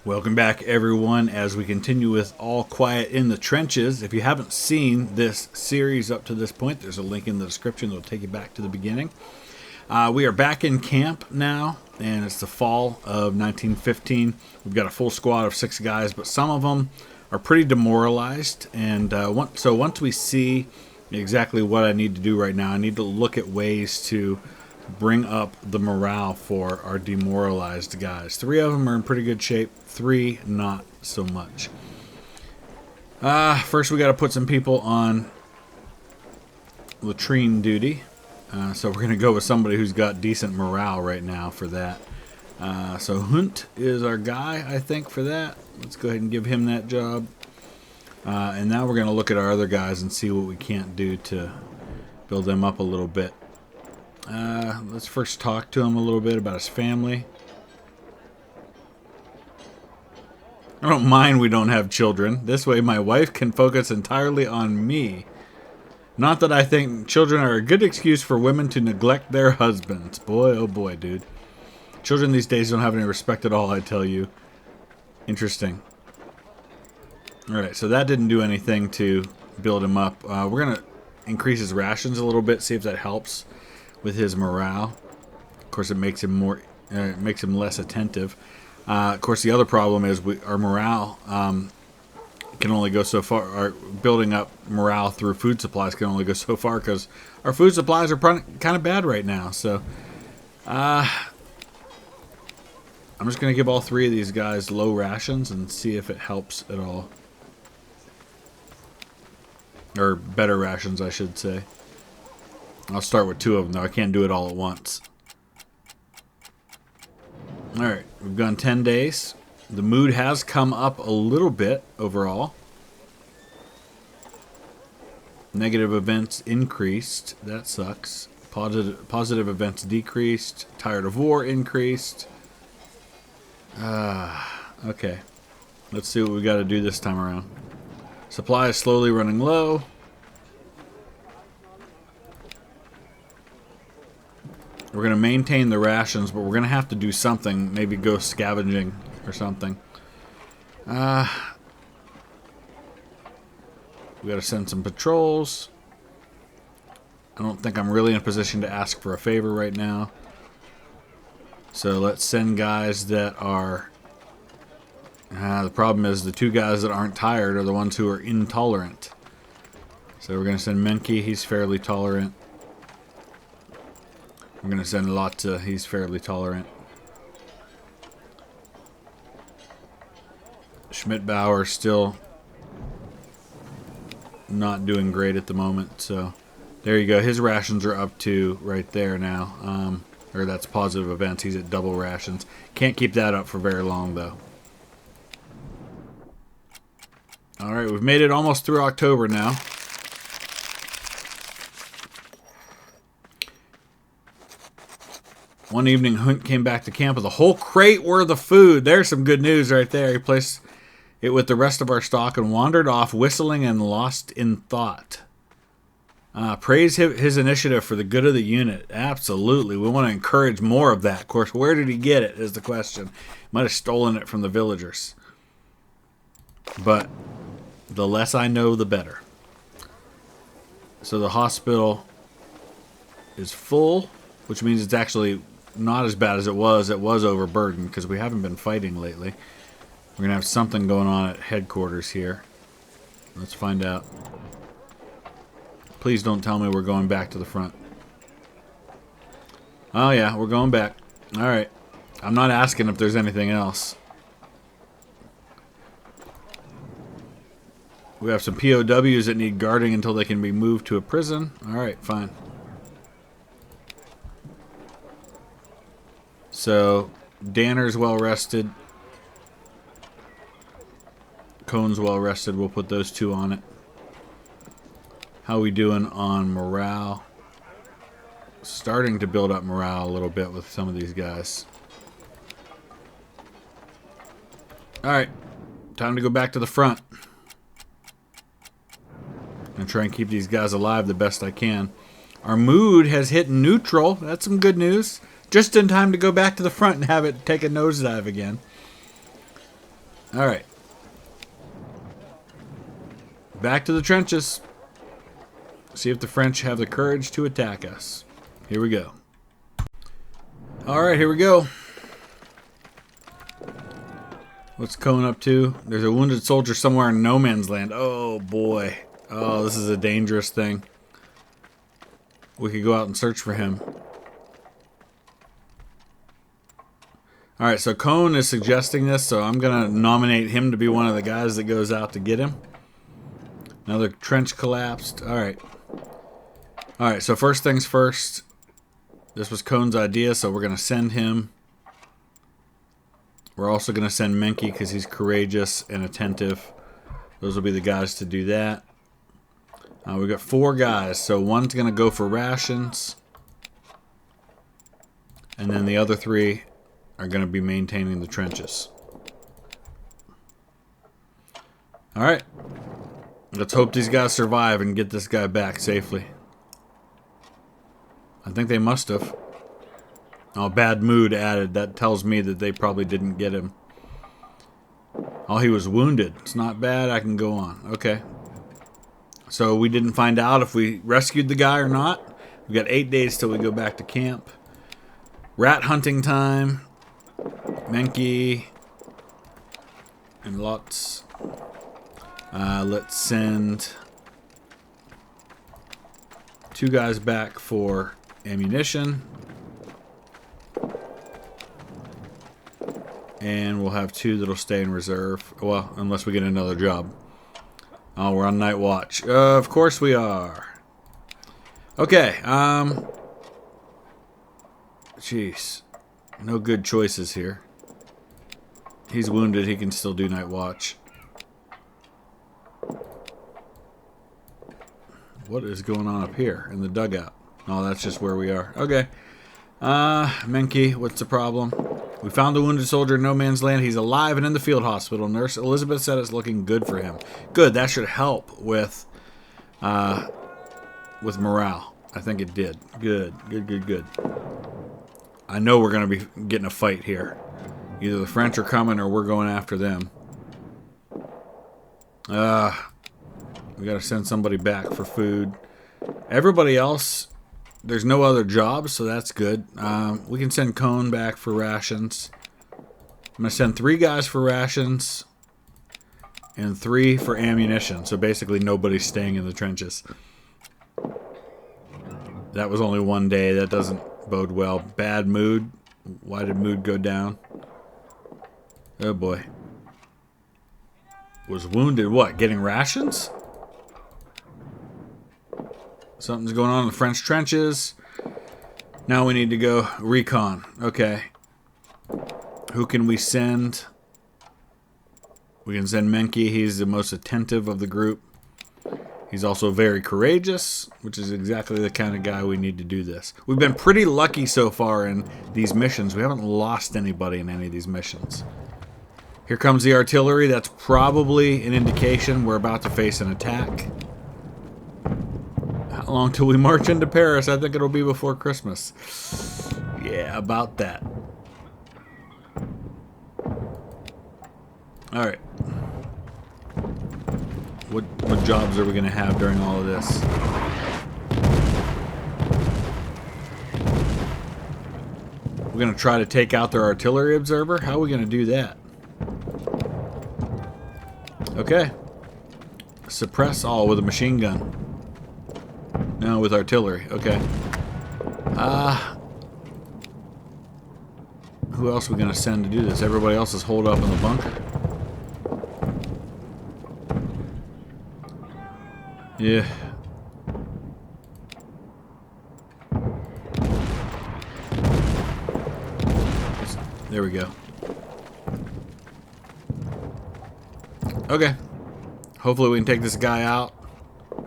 Welcome back, everyone, as we continue with All Quiet in the Trenches. If you haven't seen this series up to this point, there's a link in the description that will take you back to the beginning. We are back in camp now, and it's the fall of 1915. We've got a full squad of 6 guys, but some of them are pretty demoralized. And so once we see exactly what I need to do right now, I need to look at ways to bring up the morale for our demoralized guys. 3 of them are in pretty good shape, 3 not so much. First we got to put some people on latrine duty. So we're going to go with somebody who's got decent morale right now for that. So Hunt is our guy, I think, for that. Let's go ahead and give him that job. And now we're going to look at our other guys and see what we can't do to build them up a little bit. Let's first talk to him a little bit about his family. I don't mind we don't have children. This way my wife can focus entirely on me. Not that I think children are a good excuse for women to neglect their husbands. Boy, oh boy, dude. Children these days don't have any respect at all, I tell you. Interesting. Alright, so that didn't do anything to build him up. We're going to increase his rations a little bit, see if that helps with his morale. Of course, it makes him less attentive. Of course, the other problem is our morale can only go so far. Our building up morale through food supplies can only go so far because our food supplies are kind of bad right now. So, I'm just going to give all 3 of these guys low rations and see if it helps at all. Or better rations, I should say. I'll start with 2 of them, though. I can't do it all at once. Alright, we've gone 10 days. The mood has come up a little bit overall. Negative events increased. That sucks. Positive events decreased. Tired of war increased. Okay. Let's see what we got to do this time around. Supply is slowly running low. We're going to maintain the rations, but we're going to have to do something. Maybe go scavenging or something. We got to send some patrols. I don't think I'm really in a position to ask for a favor right now. So let's send guys that are... the problem is the 2 guys that aren't tired are the ones who are intolerant. So we're going to send Menke. He's fairly tolerant. We're going to send Lotta. He's fairly tolerant. Schmidt-Bauer still not doing great at the moment. So there you go. His rations are up to right there now. Or that's positive events. He's at double rations. Can't keep that up for very long, though. Alright, we've made it almost through October now. One evening, Hunt came back to camp with a whole crate worth of food. There's some good news right there. He placed it with the rest of our stock and wandered off, whistling and lost in thought. Praise his initiative for the good of the unit. Absolutely. We want to encourage more of that. Of course, where did he get it is the question. Might have stolen it from the villagers. But the less I know, the better. So the hospital is full, which means it's actually not as bad as it was. It was overburdened because we haven't been fighting lately. We're going to have something going on at headquarters here. Let's find out. Please don't tell me we're going back to the front. Oh yeah, we're going back. Alright. I'm not asking if there's anything else. We have some POWs that need guarding until they can be moved to a prison. Alright, fine. So, Danner's well rested. Cone's well rested. We'll put those 2 on it. How we doing on morale? Starting to build up morale a little bit with some of these guys. Alright. Time to go back to the front. And try and keep these guys alive the best I can. Our mood has hit neutral. That's some good news. Just in time to go back to the front and have it take a nosedive again. Alright. Back to the trenches. See if the French have the courage to attack us. Here we go. Alright, here we go. What's Cone up to? There's a wounded soldier somewhere in no man's land. Oh, boy. Oh, this is a dangerous thing. We could go out and search for him. Alright, so Cone is suggesting this, so I'm going to nominate him to be one of the guys that goes out to get him. Another trench collapsed. Alright. Alright, so first things first. This was Cone's idea, so we're going to send him. We're also going to send Menke because he's courageous and attentive. Those will be the guys to do that. We've got 4 guys, so one's going to go for rations. And then the other 3 are going to be maintaining the trenches. Alright. Let's hope these guys survive and get this guy back safely. I think they must have. Oh, bad mood added. That tells me that they probably didn't get him. Oh, he was wounded. It's not bad. I can go on. Okay. So we didn't find out if we rescued the guy or not. We've got 8 days till we go back to camp. Rat hunting time. Menke. And lots. Let's send 2 guys back for ammunition. And we'll have 2 that'll stay in reserve. Well, unless we get another job. Oh, we're on night watch. Of course we are. Okay, jeez. No good choices here. He's wounded. He can still do night watch. What is going on up here in the dugout? Oh, that's just where we are. Okay. Menke, what's the problem? We found a wounded soldier in no man's land. He's alive and in the field hospital. Nurse Elizabeth said it's looking good for him. Good. That should help with morale. I think it did. Good. Good. I know we're going to be getting a fight here. Either the French are coming or we're going after them. We got to send somebody back for food. Everybody else, there's no other jobs, so that's good. We can send Cone back for rations. I'm going to send 3 guys for rations and 3 for ammunition. So basically nobody's staying in the trenches. That was only 1 day. That doesn't bode well. Bad mood. Why did mood go down? Oh boy. Was wounded what? Getting rations? Something's going on in the French trenches. Now we need to go recon. Okay. Who can we send? We can send Menke. He's the most attentive of the group. He's also very courageous, which is exactly the kind of guy we need to do this. We've been pretty lucky so far in these missions. We haven't lost anybody in any of these missions. Here comes the artillery. That's probably an indication we're about to face an attack. How long till we march into Paris? I think it'll be before Christmas. Yeah, about that. Alright. What jobs are we going to have during all of this? We're going to try to take out their artillery observer? How are we going to do that? Okay. Suppress all with a machine gun. No, with artillery. Okay. Who else are we going to send to do this? Everybody else is holed up in the bunker. Yeah. There we go. Okay. Hopefully we can take this guy out.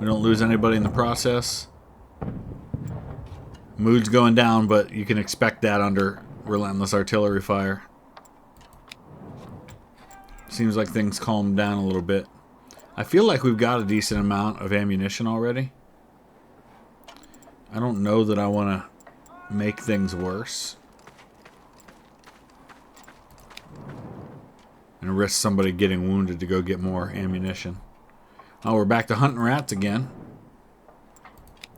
We don't lose anybody in the process. Mood's going down, but you can expect that under relentless artillery fire. Seems like things calmed down a little bit. I feel like we've got a decent amount of ammunition already. I don't know that I want to make things worse. and risk somebody getting wounded to go get more ammunition. Oh, we're back to hunting rats again.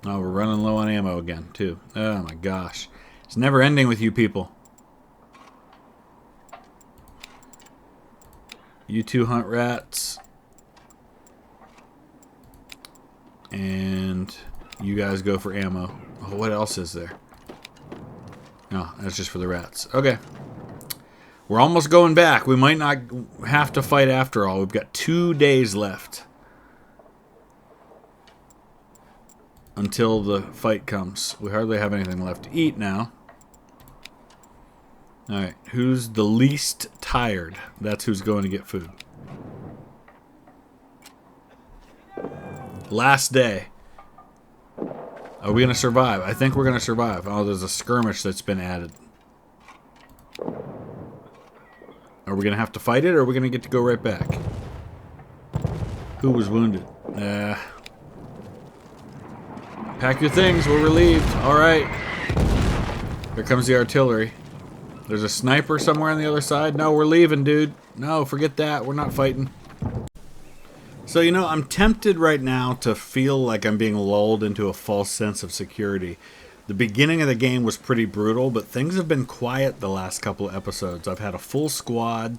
Oh, we're running low on ammo again, too. Oh my gosh. It's never ending with you people. You two hunt rats. And you guys go for ammo. Oh, what else is there? No, that's just for the rats. Okay. We're almost going back. We might not have to fight after all. We've got 2 days left until the fight comes. We hardly have anything left to eat now. Alright, who's the least tired? That's who's going to get food. Last day. Are we going to survive? I think we're going to survive. Oh, there's a skirmish that's been added. Are we going to have to fight it, or are we going to get to go right back? Who was wounded? Pack your things. We're relieved. Alright. Here comes the artillery. There's a sniper somewhere on the other side. No, we're leaving, dude. No, forget that. We're not fighting. So, you know, I'm tempted right now to feel like I'm being lulled into a false sense of security. The beginning of the game was pretty brutal, but things have been quiet the last couple of episodes. I've had a full squad.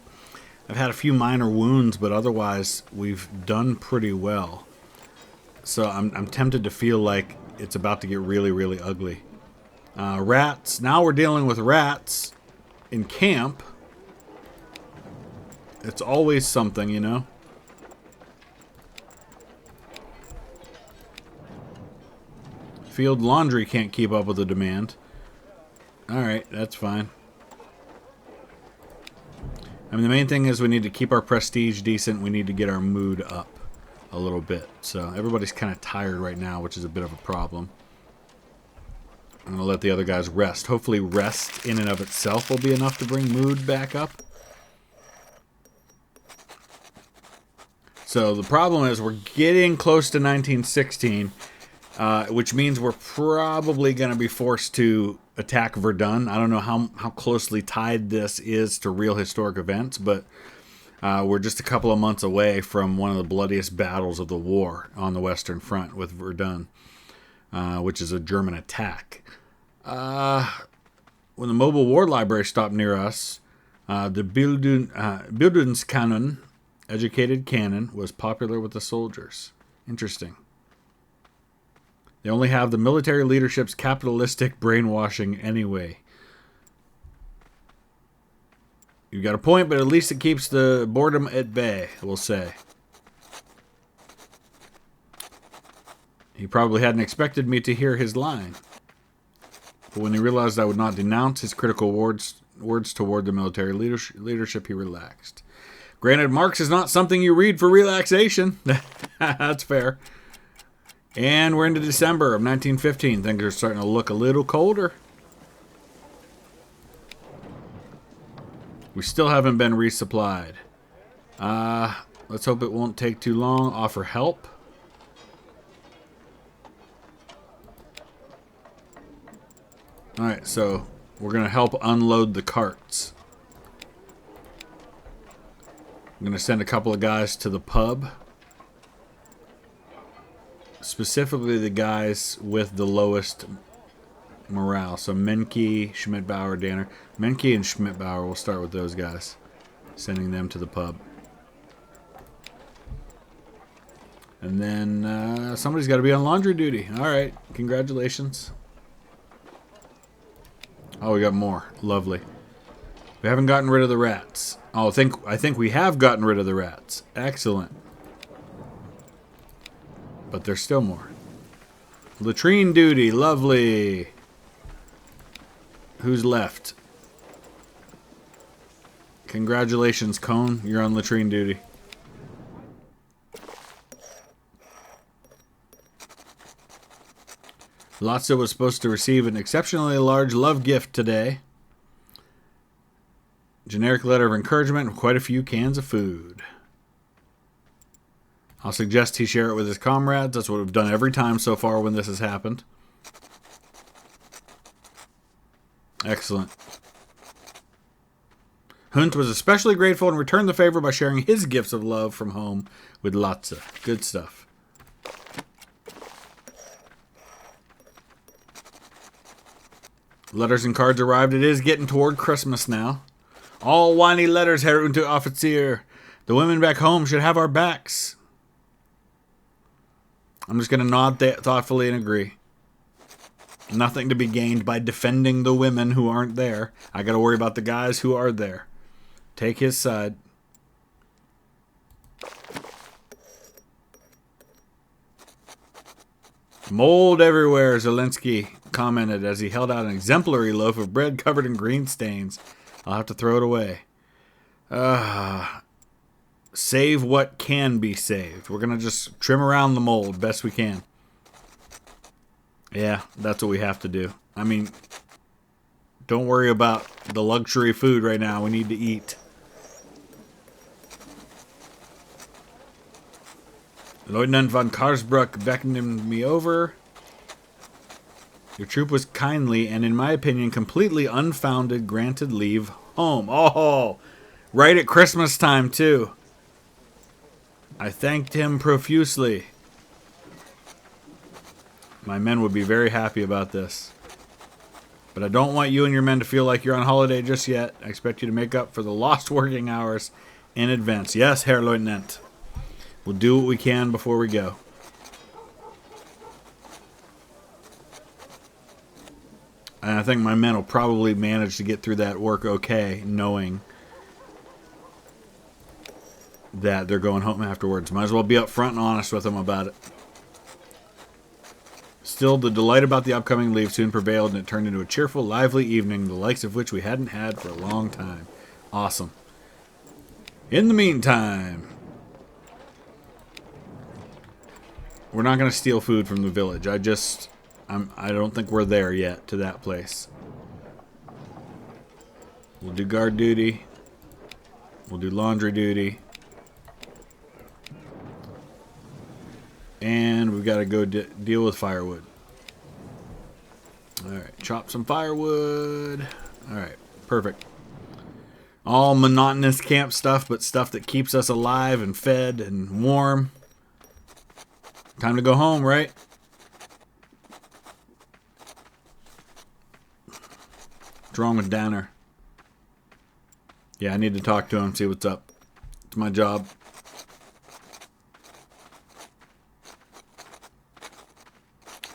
I've had a few minor wounds, but otherwise we've done pretty well. So I'm tempted to feel like it's about to get really, really ugly. Rats. Now we're dealing with rats in camp. It's always something, you know. Field laundry can't keep up with the demand. Alright, that's fine. I mean, the main thing is we need to keep our prestige decent. We need to get our mood up a little bit. So everybody's kind of tired right now, which is a bit of a problem. I'm going to let the other guys rest. Hopefully rest in and of itself will be enough to bring mood back up. So the problem is we're getting close to 1916. Which means we're probably going to be forced to attack Verdun. I don't know how closely tied this is to real historic events, but we're just a couple of months away from one of the bloodiest battles of the war on the Western Front with Verdun, which is a German attack. When the Mobile War Library stopped near us, the Bildungskanon, educated canon, was popular with the soldiers. Interesting. They only have the military leadership's capitalistic brainwashing anyway. You got a point, but at least it keeps the boredom at bay, we'll say. He probably hadn't expected me to hear his line. But when he realized I would not denounce his critical words toward the military leadership, he relaxed. Granted, Marx is not something you read for relaxation. That's fair. And we're into December of 1915. Things are starting to look a little colder. We still haven't been resupplied. Let's hope it won't take too long. Offer help. Alright, so we're going to help unload the carts. I'm going to send a couple of guys to the pub. Specifically the guys with the lowest morale. So Menke, Schmidt-Bauer, Danner. Menke and Schmidt-Bauer, we'll start with those guys. Sending them to the pub. And then somebody's got to be on laundry duty. Alright, congratulations. Oh, we got more. Lovely. We haven't gotten rid of the rats. Oh, I think we have gotten rid of the rats. Excellent. But there's still more. Latrine duty. Lovely. Who's left? Congratulations, Cone. You're on latrine duty. Lotso was supposed to receive an exceptionally large love gift today. Generic letter of encouragement and quite a few cans of food. I'll suggest he share it with his comrades. That's what we've done every time so far when this has happened. Excellent. Hunt was especially grateful and returned the favor by sharing his gifts of love from home with Latze. Good stuff. Letters and cards arrived. It is getting toward Christmas now. All whiny letters, Herr Unteroffizier. The women back home should have our backs. I'm just going to nod thoughtfully and agree. Nothing to be gained by defending the women who aren't there. I got to worry about the guys who are there. Take his side. Mold everywhere, Zelensky commented as he held out an exemplary loaf of bread covered in green stains. I'll have to throw it away. Save what can be saved. We're going to just trim around the mold best we can. Yeah, that's what we have to do. I mean, don't worry about the luxury food right now. We need to eat. Lieutenant von Karsbruck beckoned me over. Your troop was kindly and, in my opinion, completely unfounded granted leave home. Oh, right at Christmas time, too. I thanked him profusely. My men would be very happy about this. But I don't want you and your men to feel like you're on holiday just yet. I expect you to make up for the lost working hours in advance. Yes, Herr Lieutenant. We'll do what we can before we go. And I think my men will probably manage to get through that work okay, knowing that they're going home afterwards. Might as well be upfront and honest with them about it. Still, the delight about the upcoming leave soon prevailed, and it turned into a cheerful, lively evening, the likes of which we hadn't had for a long time. Awesome. In the meantime, we're not going to steal food from the village. I don't think we're there yet to that place. We'll do guard duty. We'll do laundry duty. And we've got to go deal with firewood. Alright, chop some firewood. Alright, perfect. All monotonous camp stuff, but stuff that keeps us alive and fed and warm. Time to go home, right? What's wrong with Danner? Yeah, I need to talk to him, see what's up. It's my job.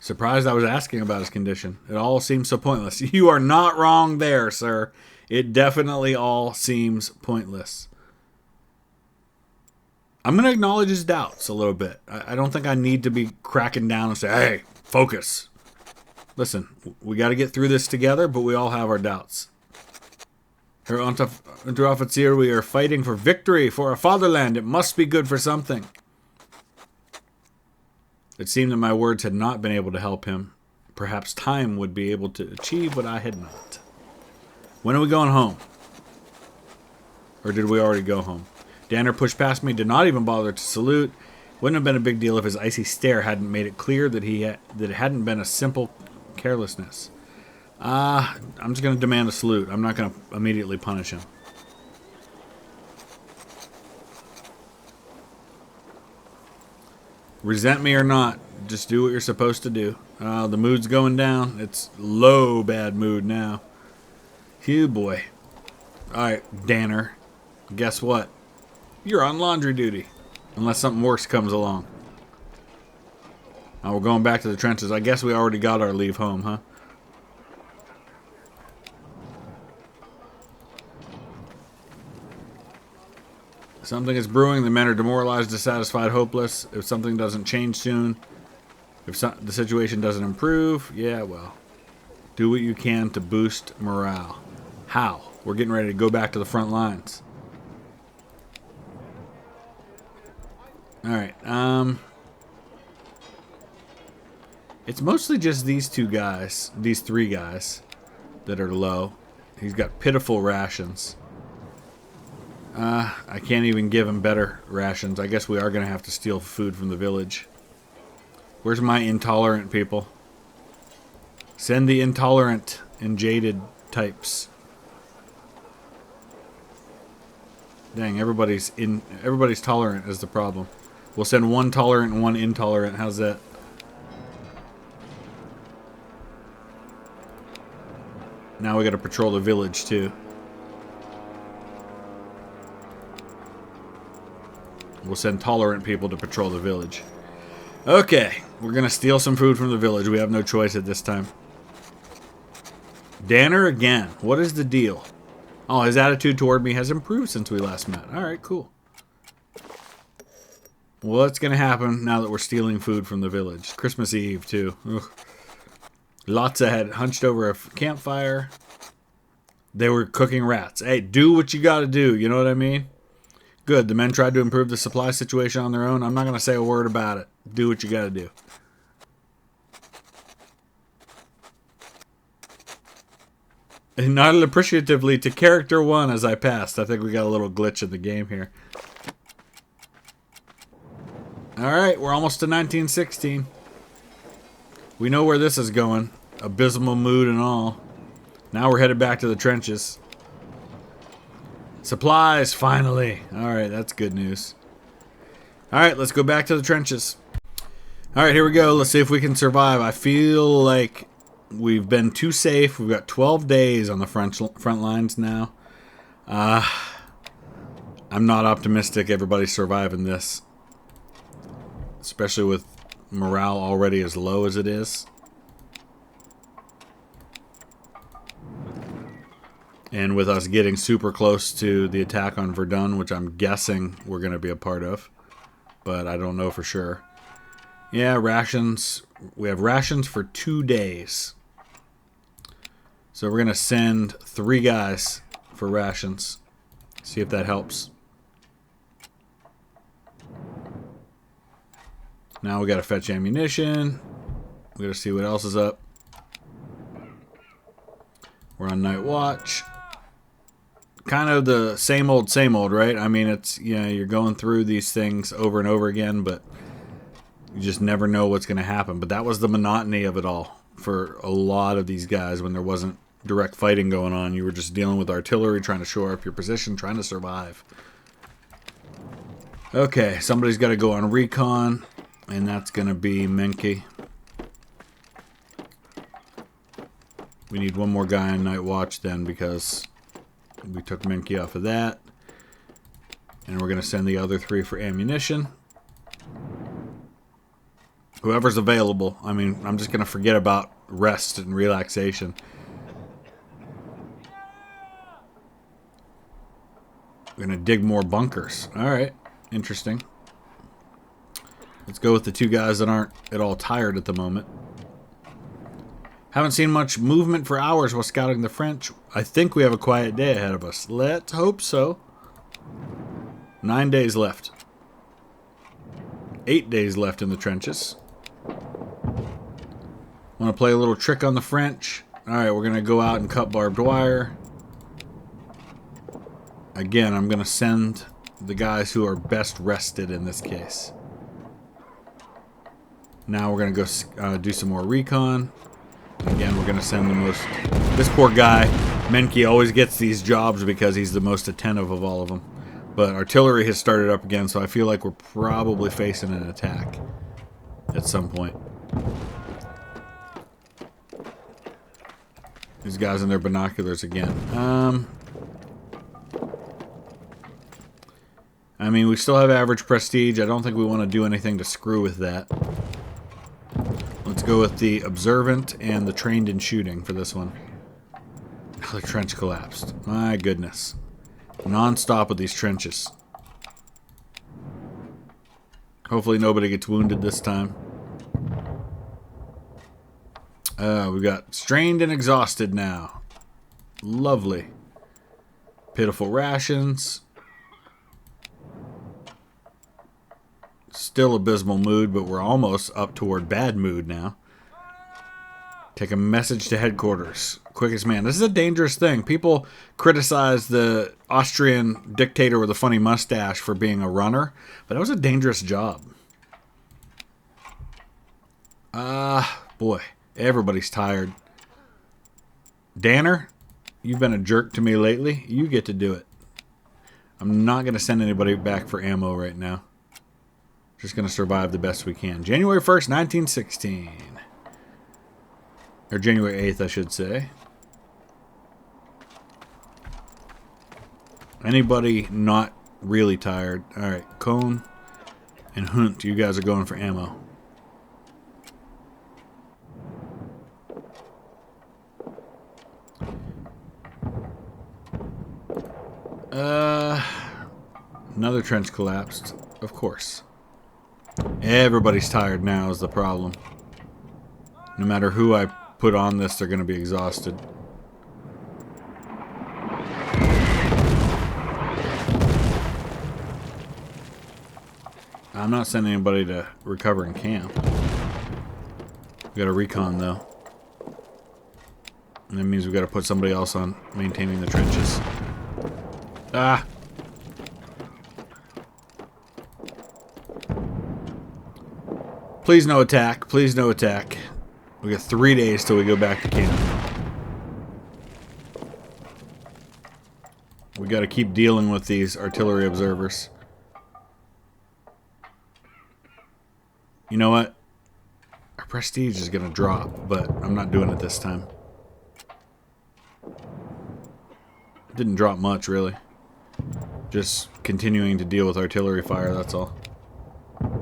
Surprised I was asking about his condition. It all seems so pointless. You are not wrong there, sir. It definitely all seems pointless. I'm going to acknowledge his doubts a little bit. I don't think I need to be cracking down and say, hey, focus. Listen, we got to get through this together, but we all have our doubts. Herr Unteroffizier, we are fighting for victory, for our fatherland. It must be good for something. It seemed that my words had not been able to help him. Perhaps time would be able to achieve what I had not. When are we going home? Or did we already go home? Danner pushed past me, did not even bother to salute. Wouldn't have been a big deal if his icy stare hadn't made it clear that that it hadn't been a simple carelessness. I'm just going to demand a salute. I'm not going to immediately punish him. Resent me or not, just do what you're supposed to do. The mood's going down. It's low bad mood now. Phew, boy. Alright, Danner. Guess what? You're on laundry duty. Unless something worse comes along. We're going back to the trenches. I guess we already got our leave home, huh? Something is brewing. The men are demoralized, dissatisfied, hopeless. If something doesn't change soon, if the situation doesn't improve, yeah, well, do what you can to boost morale. How? We're getting ready to go back to the front lines. Alright, it's mostly just these three guys, that are low. He's got pitiful rations. I can't even give him better rations. I guess we are going to have to steal food from the village. Where's my intolerant people? Send the intolerant and jaded types. Dang, everybody's tolerant is the problem. We'll send one tolerant and one intolerant. How's that? Now we gotta patrol the village too. We'll send tolerant people to patrol the village. Okay, we're gonna steal some food from the village. We have no choice at this time. Danner again. What is the deal? Oh, his attitude toward me has improved since we last met. Alright, cool. What's gonna happen now that we're stealing food from the village? Christmas Eve, too. Ugh. Lotsa had hunched over a campfire. They were cooking rats. Hey, do what you gotta do, you know what I mean? Good, the men tried to improve the supply situation on their own. I'm not gonna say a word about it. Do what you gotta do. And nodded appreciatively to character 1 as I passed. I think we got a little glitch in the game here. Alright, we're almost to 1916. We know where this is going. Abysmal mood and all. Now we're headed back to the trenches. Supplies, finally. Alright, that's good news. Alright, let's go back to the trenches. Alright, here we go. Let's see if we can survive. I feel like we've been too safe. We've got 12 days on the front lines now. I'm not optimistic everybody's surviving this. Especially with morale already as low as it is. And with us getting super close to the attack on Verdun, which I'm guessing we're going to be a part of. But I don't know for sure. Yeah, rations. We have rations for 2 days. So we're going to send 3 guys for rations. See if that helps. Now we got to fetch ammunition. We got to see what else is up. We're on night watch. Kind of the same old, right? I mean, it's, you know, you're going through these things over and over again, but you just never know what's going to happen. But that was the monotony of it all for a lot of these guys when there wasn't direct fighting going on. You were just dealing with artillery, trying to shore up your position, trying to survive. Okay, somebody's got to go on recon, and that's going to be Menke. We need one more guy on night watch then, because we took Menke off of that. And we're going to send the other 3 for ammunition. Whoever's available. I mean, I'm just going to forget about rest and relaxation. We're going to dig more bunkers. Alright, interesting. Let's go with the 2 guys that aren't at all tired at the moment. Haven't seen much movement for hours while scouting the French. I think we have a quiet day ahead of us. Let's hope so. 9 days left. 8 days left in the trenches. Want to play a little trick on the French. Alright, we're going to go out and cut barbed wire. Again, I'm going to send the guys who are best rested in this case. Now we're going to go do some more recon. Again, we're going to send the most... This poor guy, Menke, always gets these jobs because he's the most attentive of all of them. But artillery has started up again, so I feel like we're probably facing an attack at some point. These guys in their binoculars again. I mean, we still have average prestige. I don't think we want to do anything to screw with that. Let's go with the observant and the trained in shooting for this one. Oh, the trench collapsed. My goodness. Non-stop with these trenches. Hopefully nobody gets wounded this time. We've got strained and exhausted now. Lovely. Pitiful rations. Still abysmal mood, but we're almost up toward bad mood now. Take a message to headquarters. Quickest man. This is a dangerous thing. People criticize the Austrian dictator with a funny mustache for being a runner, but that was a dangerous job. Boy. Everybody's tired. Danner, you've been a jerk to me lately. You get to do it. I'm not going to send anybody back for ammo right now. Just going to survive the best we can. January 1st, 1916. Or January 8th, I should say. Anybody not really tired? Alright, Cone and Hunt, you guys are going for ammo. Another trench collapsed. Of course. Everybody's tired now is the problem. No matter who I put on this, they're going to be exhausted. I'm not sending anybody to recover in camp. We got a recon though. And that means we got to put somebody else on maintaining the trenches. Ah! Please no attack. Please no attack. We got 3 days till we go back to camp. We got to keep dealing with these artillery observers. You know what? Our prestige is going to drop, but I'm not doing it this time. Didn't drop much, really. Just continuing to deal with artillery fire, that's all.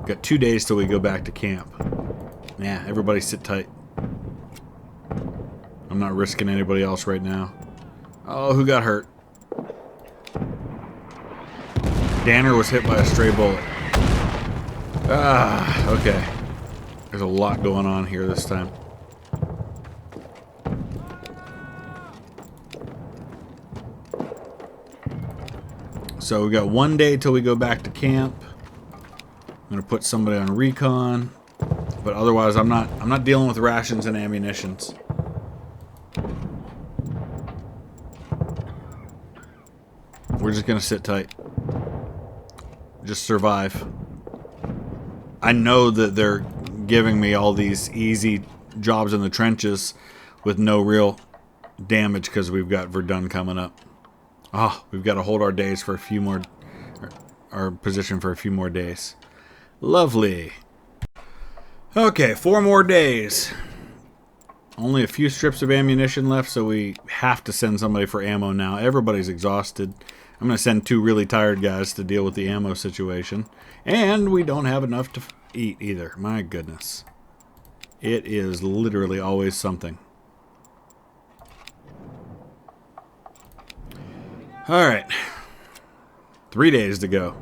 Got 2 days till we go back to camp. Yeah, everybody sit tight. I'm not risking anybody else right now. Oh, who got hurt? Danner was hit by a stray bullet. Ah, okay. There's a lot going on here this time. So we got 1 day till we go back to camp. I'm gonna put somebody on recon, but otherwise I'm not dealing with rations and ammunitions. We're just gonna sit tight. Just survive. I know that they're giving me all these easy jobs in the trenches with no real damage because we've got Verdun coming up. Oh, we've got to hold our days for a few more, our position for a few more days. Lovely. Okay, 4 more days. Only a few strips of ammunition left, so we have to send somebody for ammo now. Everybody's exhausted. I'm going to send 2 really tired guys to deal with the ammo situation. And we don't have enough to eat either. My goodness. It is literally always something. Alright. 3 days to go.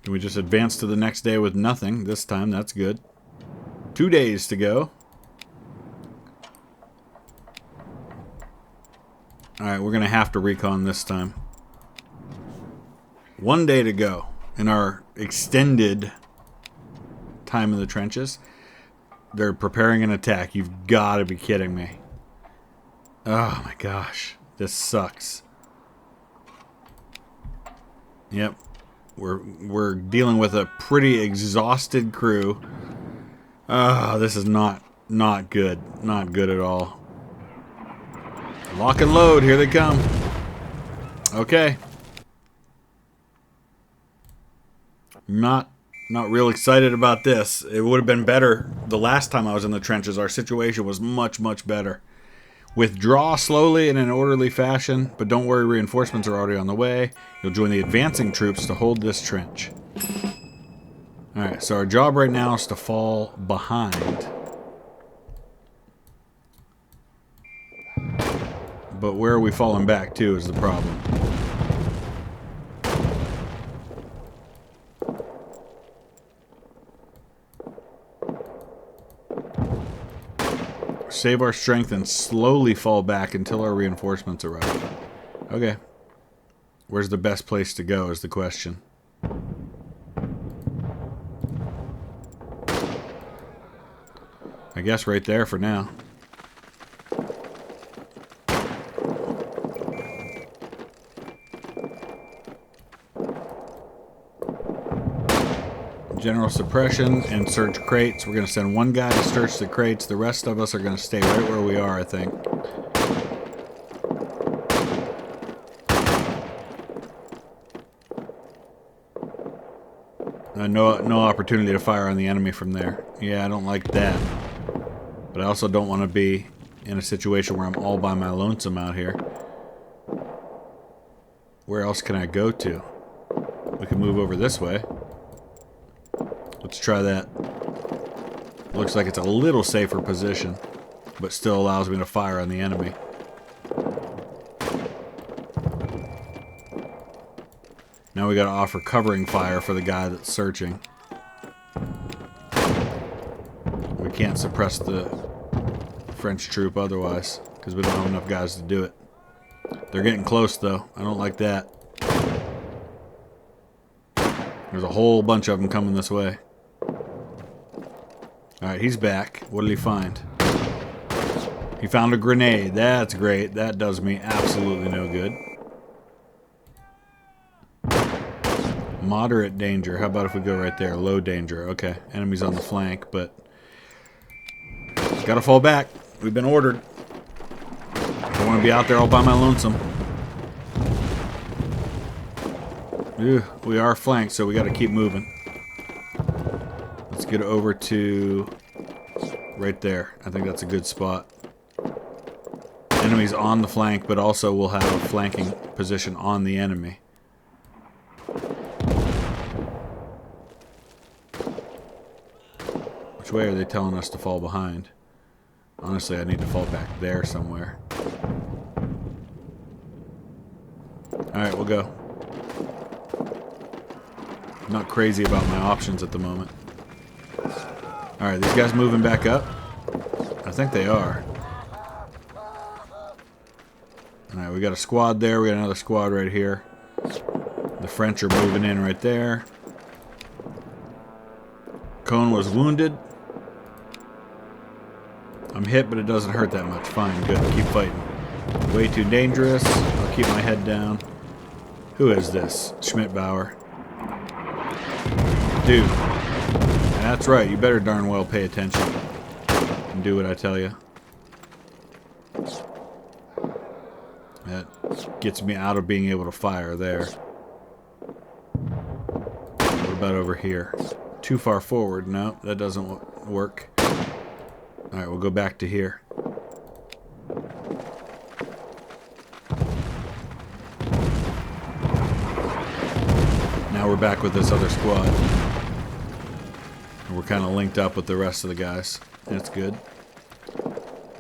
Can we just advance to the next day with nothing this time? That's good. 2 days to go. Alright, we're going to have to recon this time. 1 day to go in our extended time in the trenches. They're preparing an attack. You've got to be kidding me. Oh my gosh. This sucks. Yep. We're dealing with a pretty exhausted crew. This is not good. Not good at all. Lock and load. Here they come. Okay. Not real excited about this. It would have been better the last time I was in the trenches. Our situation was much, much better. Withdraw slowly in an orderly fashion, but don't worry, reinforcements are already on the way. You'll join the advancing troops to hold this trench. Alright, so our job right now is to fall behind. But where are we falling back to is the problem. Save our strength and slowly fall back until our reinforcements arrive. Okay. Where's the best place to go is the question. I guess right there for now. General suppression and search crates. We're going to send 1 guy to search the crates. The rest of us are going to stay right where we are, I think. No opportunity to fire on the enemy from there. Yeah, I don't like that. But I also don't want to be in a situation where I'm all by my lonesome out here. Where else can I go to? We can move over this way. Let's try that. Looks like it's a little safer position, but still allows me to fire on the enemy. Now we gotta offer covering fire for the guy that's searching. We can't suppress the French troop otherwise, because we don't have enough guys to do it. They're getting close though. I don't like that. There's a whole bunch of them coming this way. Alright, he's back. What did he find? He found a grenade. That's great. That does me absolutely no good. Moderate danger. How about if we go right there? Low danger. Okay. Enemies on the flank, but gotta fall back. We've been ordered. I don't want to be out there all by my lonesome. Ew, we are flanked, so we gotta keep moving. Let's get over to right there. I think that's a good spot. Enemies on the flank, but also we'll have a flanking position on the enemy. Which way are they telling us to fall behind? Honestly, I need to fall back there somewhere. Alright, we'll go. I'm not crazy about my options at the moment. Alright, these guys moving back up? I think they are. Alright, we got a squad there. We got another squad right here. The French are moving in right there. Cone was wounded. I'm hit, but it doesn't hurt that much. Fine, good. Keep fighting. Way too dangerous. I'll keep my head down. Who is this? Schmidt-Bauer. Dude. That's right. You better darn well pay attention and do what I tell you. That gets me out of being able to fire there. What about over here? Too far forward. No, that doesn't work. Alright, we'll go back to here. Now we're back with this other squad. And we're kind of linked up with the rest of the guys. That's good.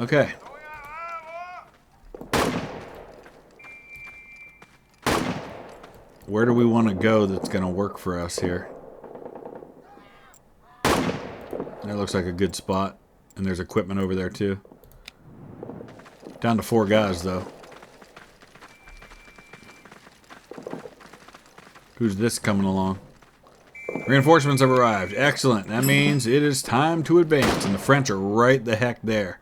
Okay. Where do we want to go that's going to work for us here? That looks like a good spot. And there's equipment over there too. Down to 4 guys though. Who's this coming along? Reinforcements have arrived. Excellent. That means it is time to advance. And the French are right the heck there.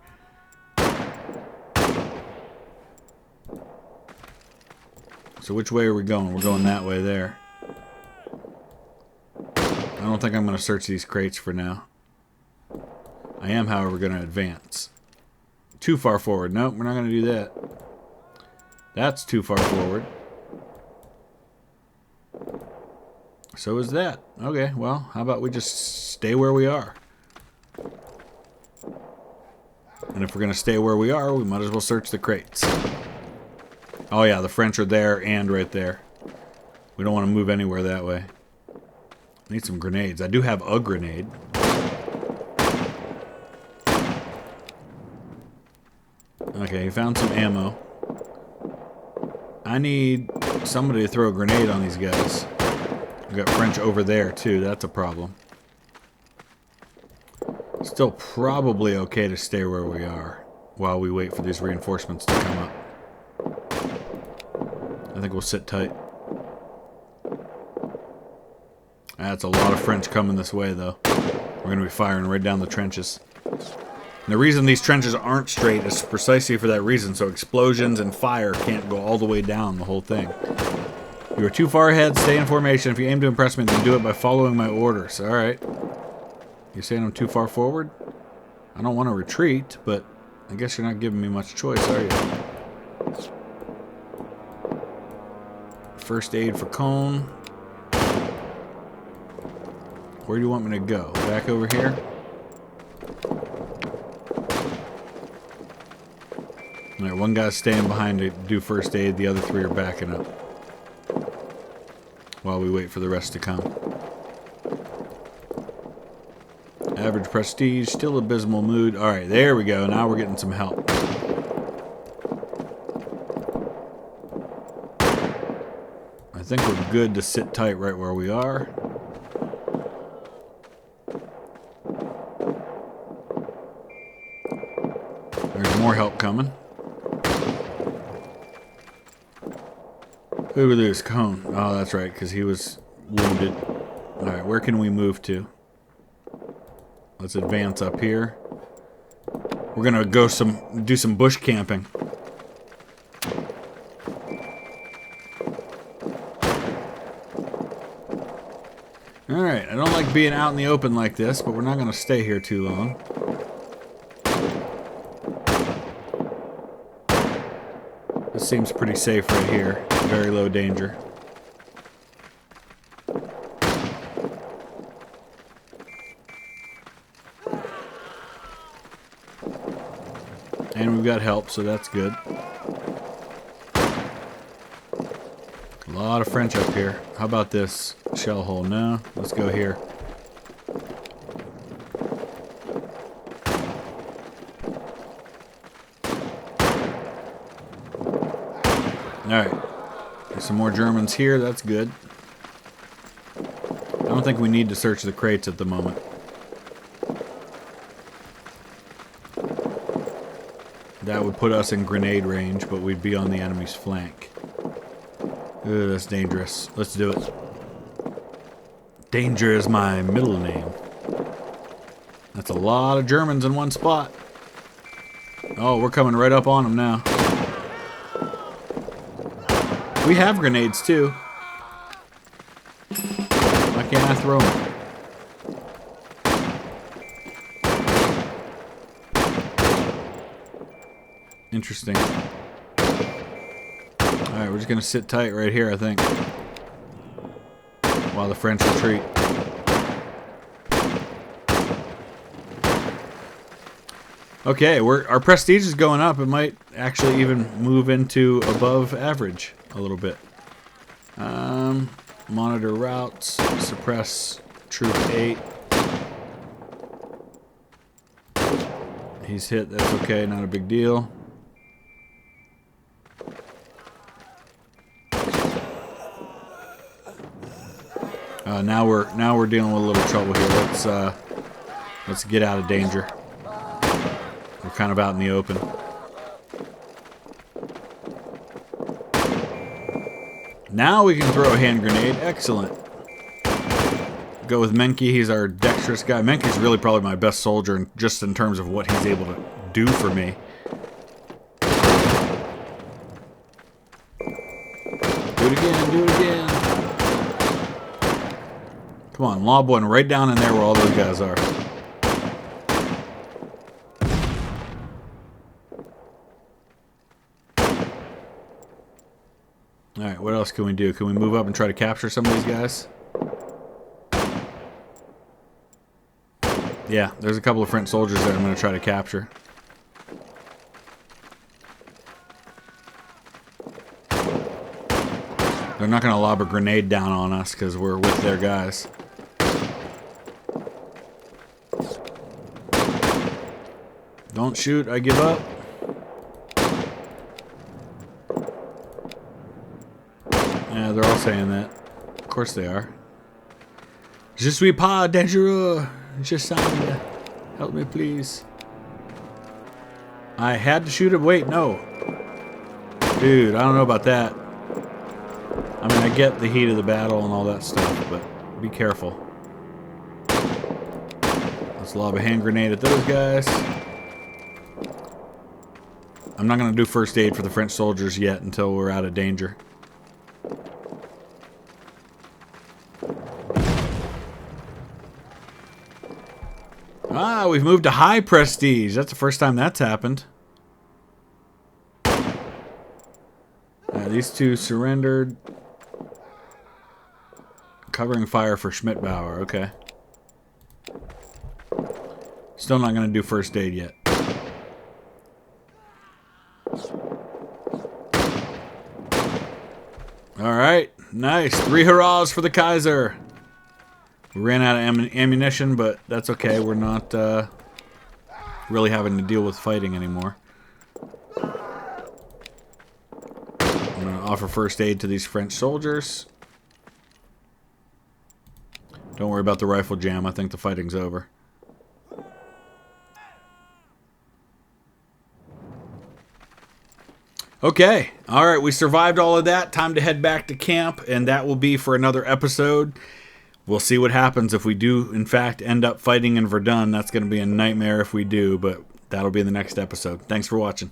So which way are we going? We're going that way there. I don't think I'm going to search these crates for now. I am, however, going to advance. Too far forward. Nope, we're not going to do that. That's too far forward. So is that. Okay, well, how about we just stay where we are? And if we're going to stay where we are, we might as well search the crates. Oh yeah, the French are there and right there. We don't want to move anywhere that way. I need some grenades. I do have a grenade. Okay, he found some ammo. I need somebody to throw a grenade on these guys. We got French over there too. That's a problem. Still probably okay to stay where we are while we wait for these reinforcements to come up. I think we'll sit tight. That's a lot of French coming this way though. We're going to be firing right down the trenches. And the reason these trenches aren't straight is precisely for that reason, so explosions and fire can't go all the way down the whole thing. You are too far ahead, stay in formation. If you aim to impress me, then do it by following my orders. Alright. You're saying I'm too far forward? I don't want to retreat, but I guess you're not giving me much choice, are you? First aid for Cone. Where do you want me to go? Back over here? Alright, one guy's staying behind to do first aid. The other 3 are backing up. While we wait for the rest to come. Average prestige, still abysmal mood. Alright, there we go. Now we're getting some help. I think we're good to sit tight right where we are. There's more help coming. Who was this? Cone. Oh, that's right, because he was wounded. Alright, where can we move to? Let's advance up here. We're gonna go do some bush camping. Alright, I don't like being out in the open like this, but we're not gonna stay here too long. This seems pretty safe right here. Very low danger. And we've got help, so that's good. A lot of French up here. How about this shell hole? No, let's go here. Alright. There's some more Germans here. That's good. I don't think we need to search the crates at the moment. That would put us in grenade range, but we'd be on the enemy's flank. Ooh, that's dangerous. Let's do it. Danger is my middle name. That's a lot of Germans in one spot. Oh, we're coming right up on them now. We have grenades too. Why can't I throw them? Interesting. Alright, we're just gonna sit tight right here, I think. While the French retreat. Okay, our prestige is going up. It might actually even move into above average a little bit. Monitor routes, suppress troop 8. He's hit, that's okay, not a big deal. Now we're dealing with a little trouble here. Let's get out of danger. We're kind of out in the open. Now we can throw a hand grenade. Excellent. Go with Menke. He's our dexterous guy. Menke's really probably my best soldier, just in terms of what he's able to do for me. Do it again. Do it again. Come on, lob one right down in there where all those guys are. Alright, what else can we do? Can we move up and try to capture some of these guys? Yeah, there's a couple of French soldiers there I'm going to try to capture. They're not going to lob a grenade down on us because we're with their guys. Don't shoot, I give up. Yeah, they're all saying that. Of course they are. Je suis pas dangereux. Je sens. Help me, please. I had to shoot him. Wait, no. Dude, I don't know about that. I mean, I get the heat of the battle and all that stuff, but be careful. Let's lob a hand grenade at those guys. I'm not going to do first aid for the French soldiers yet until we're out of danger. Ah, we've moved to high prestige. That's the first time that's happened. These two surrendered. Covering fire for Schmidt-Bauer. Okay. Still not going to do first aid yet. Alright, nice. 3 hurrahs for the Kaiser. We ran out of ammunition, but that's okay. We're not really having to deal with fighting anymore. I'm going to offer first aid to these French soldiers. Don't worry about the rifle jam. I think the fighting's over. Okay. Alright, we survived all of that. Time to head back to camp, and that will be for another episode. We'll see what happens if we do, in fact, end up fighting in Verdun. That's going to be a nightmare if we do, but that'll be in the next episode. Thanks for watching.